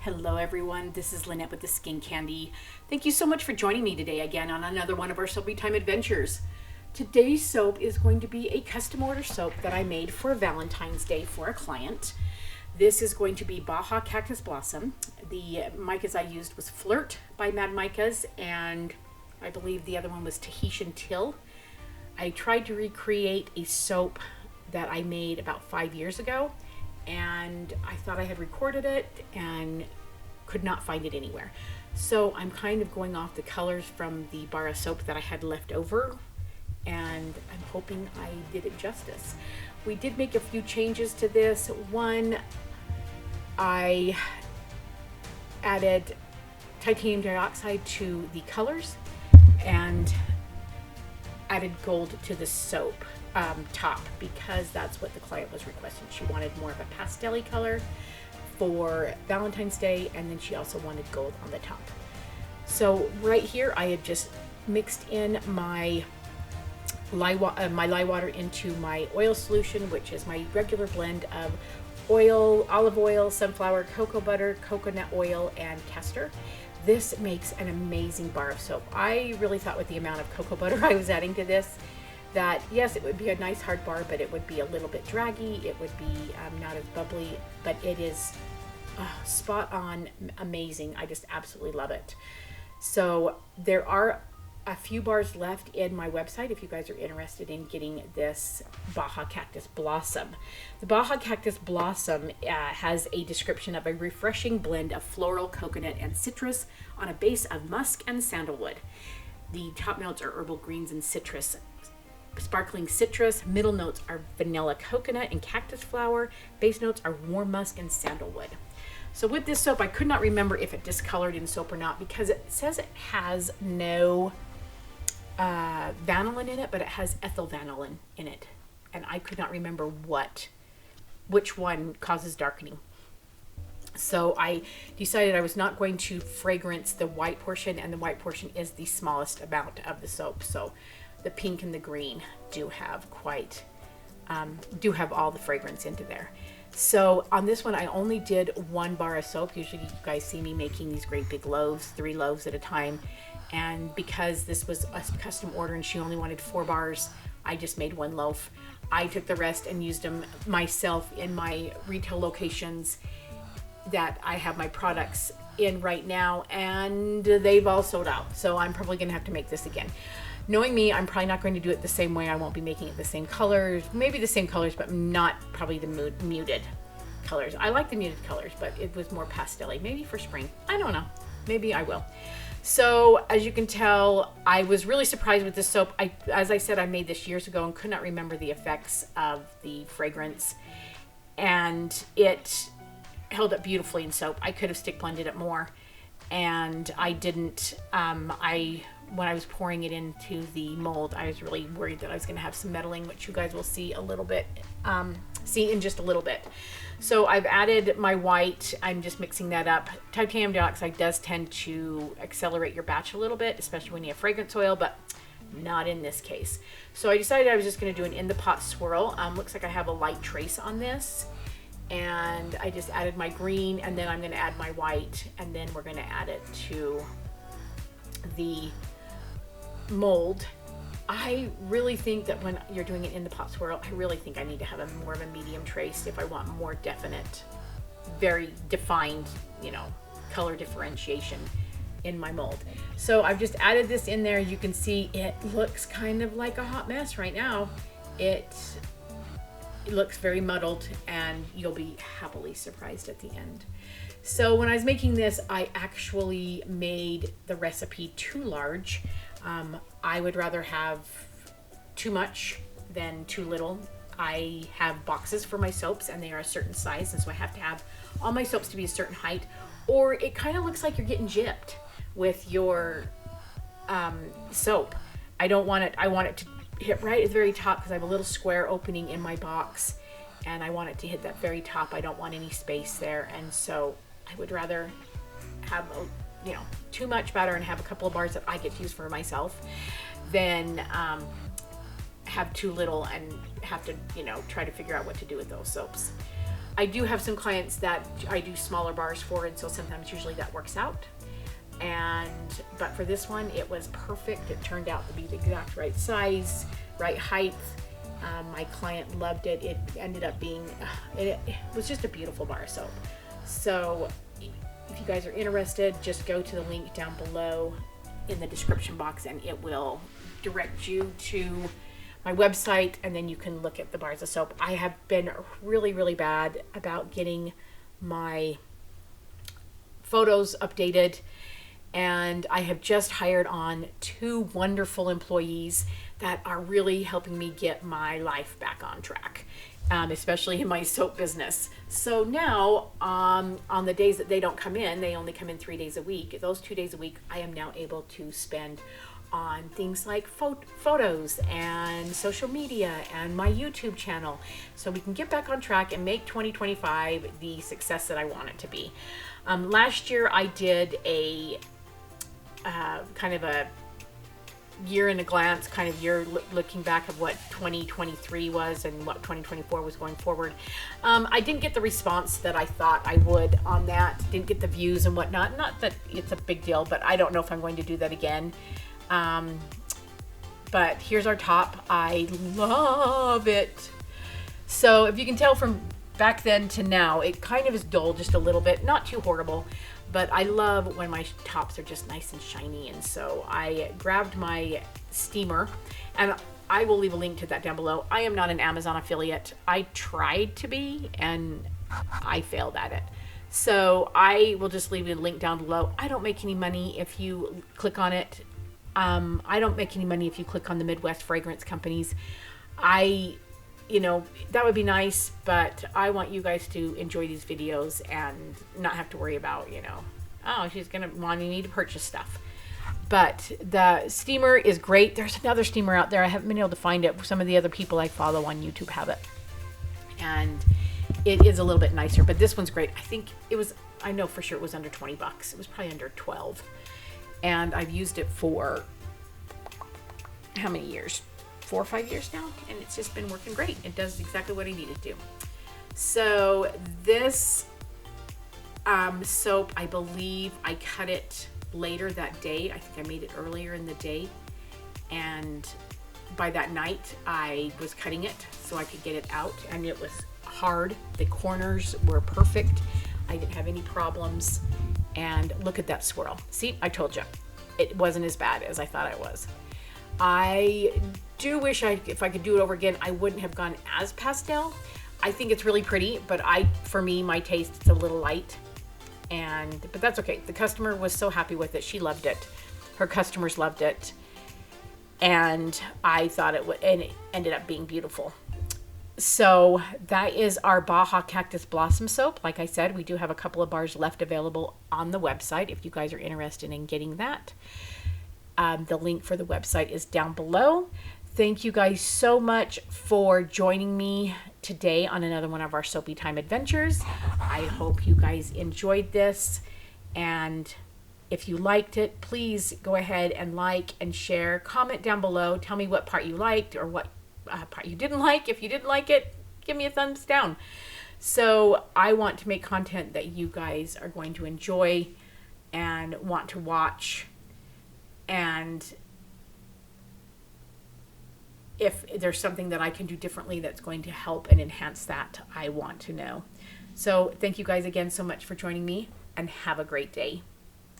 Hello everyone, this is Lynette with the Skin Candy. Thank you so much for joining me today again on another one of our Soapy Time adventures. Today's soap is going to be a custom order soap that I made for Valentine's Day for a client. This is going to be Baja Cactus Blossom. The micas I used was Flirt by Mad Micas, and I believe the other one was Tahitian Till. I tried to recreate a soap that I made about 5 years ago, and I thought I had recorded it and could not find it anywhere. So I'm kind of going off the colors from the bar of soap that I had left over, and I'm hoping I did it justice. We did make a few changes to this. One, I added titanium dioxide to the colors and added gold to the soap top, because that's what the client was requesting. She wanted more of a pastel-y color for Valentine's Day, and then she also wanted gold on the top. So right here I had just mixed in my lye water into my oil solution, which is my regular blend of oil, olive oil, sunflower, cocoa butter, coconut oil, and castor. This makes an amazing bar of soap. I really thought with the amount of cocoa butter I was adding to this that yes, it would be a nice hard bar, but it would be a little bit draggy. It would be not as bubbly, but it is spot on, amazing. I just absolutely love it. So there are a few bars left in my website if you guys are interested in getting this Baja Cactus Blossom. The Baja Cactus Blossom has a description of a refreshing blend of floral, coconut, and citrus on a base of musk and sandalwood. The top notes are herbal greens and citrus. Sparkling citrus, middle notes are vanilla coconut and cactus flower, base notes are warm musk and sandalwood. So with this soap, I could not remember if it discolored in soap or not, because it says it has no vanillin in it, but it has ethyl vanillin in it, and I could not remember which one causes darkening. So I decided I was not going to fragrance the white portion, and the white portion is the smallest amount of the soap. So the pink and the green do have all the fragrance into there. So on this one, I only did 1 bar of soap. Usually you guys see me making these great big loaves, 3 loaves at a time. And because this was a custom order and she only wanted 4 bars, I just made 1 loaf. I took the rest and used them myself in my retail locations that I have my products in right now, and they've all sold out. So I'm probably gonna have to make this again. Knowing me, I'm probably not going to do it the same way. I won't be making it the same colors, maybe the same colors, but not probably the muted colors. I like the muted colors, but it was more pastel-y, maybe for spring. I don't know, maybe I will. So as you can tell, I was really surprised with this soap. As I said, I made this years ago and could not remember the effects of the fragrance, and it held up beautifully in soap. I could have stick blended it more, and I didn't. When I was pouring it into the mold, I was really worried that I was going to have some meddling, which you guys will see a little bit, see in just a little bit. So I've added my white. I'm just mixing that up. Titanium dioxide does tend to accelerate your batch a little bit, especially when you have fragrance oil, but not in this case. So I decided I was just going to do an in the pot swirl. Looks like I have a light trace on this, and I just added my green, and then I'm going to add my white, and then we're going to add it to the mold. I really think that when you're doing it in the pot swirl, I really think I need to have more of a medium trace if I want more definite, very defined, color differentiation in my mold. So I've just added this in there. You can see it looks kind of like a hot mess right now. It looks very muddled, and you'll be happily surprised at the end. So when I was making this, I actually made the recipe too large. I would rather have too much than too little. I have boxes for my soaps, and they are a certain size, and so I have to have all my soaps to be a certain height, or it kind of looks like you're getting gypped with your soap. I don't want it. I want it to hit right at the very top, because I have a little square opening in my box, and I want it to hit that very top. I don't want any space there, and so I would rather have too much batter and have a couple of bars that I get to use for myself than have too little and have to try to figure out what to do with those soaps. I do have some clients that I do smaller bars for, and so sometimes usually that works out. But for this one, it was perfect. It turned out to be the exact right size, right height. My client loved it. It ended up being, it was just a beautiful bar of soap. So if you guys are interested, just go to the link down below in the description box and it will direct you to my website, and then you can look at the bars of soap. I have been really, really bad about getting my photos updated, and I have just hired on 2 wonderful employees that are really helping me get my life back on track, especially in my soap business. So now on the days that they don't come in, they only come in 3 days a week. Those 2 days a week, I am now able to spend on things like photos and social media and my YouTube channel, so we can get back on track and make 2025 the success that I want it to be. Last year I did a kind of a year in a glance, kind of year looking back of what 2023 was and what 2024 was going forward. I didn't get the response that I thought I would on that, didn't get the views and whatnot. Not that it's a big deal, but I don't know if I'm going to do that again. But here's our top. I love it. So if you can tell from back then to now, it kind of is dull just a little bit, not too horrible, but I love when my tops are just nice and shiny. And so I grabbed my steamer, and I will leave a link to that down below. I am not an Amazon affiliate. I tried to be, and I failed at it. So I will just leave a link down below. I don't make any money if you click on it. I don't make any money if you click on the Midwest fragrance companies. You know, that would be nice, but I want you guys to enjoy these videos and not have to worry about, you know, oh, she's going to want me to purchase stuff. But the steamer is great. There's another steamer out there. I haven't been able to find it. Some of the other people I follow on YouTube have it. And it is a little bit nicer, but this one's great. I think it was, I know for sure it was under 20 bucks. It was probably under 12. And I've used it for how many years? 4 or 5 years now, and it's just been working great. It does exactly what I need it to. So this soap, I believe I cut it later that day. I think I made it earlier in the day, and by that night I was cutting it so I could get it out, and it was hard. The corners were perfect. I didn't have any problems. And look at that swirl. See, I told you, it wasn't as bad as I thought it was. I do wish if I could do it over again, I wouldn't have gone as pastel. I think it's really pretty, but for me, my taste, it's a little light. But that's okay. The customer was so happy with it. She loved it. Her customers loved it. And I thought and it ended up being beautiful. So that is our Baja Cactus Blossom Soap. Like I said, we do have a couple of bars left available on the website if you guys are interested in getting that. The link for the website is down below. Thank you guys so much for joining me today on another one of our Soapy Time adventures. I hope you guys enjoyed this, and if you liked it, please go ahead and like and share. Comment down below. Tell me what part you liked or what part you didn't like. If you didn't like it, give me a thumbs down. So I want to make content that you guys are going to enjoy and want to watch. And if there's something that I can do differently that's going to help and enhance that, I want to know. So thank you guys again so much for joining me, and have a great day.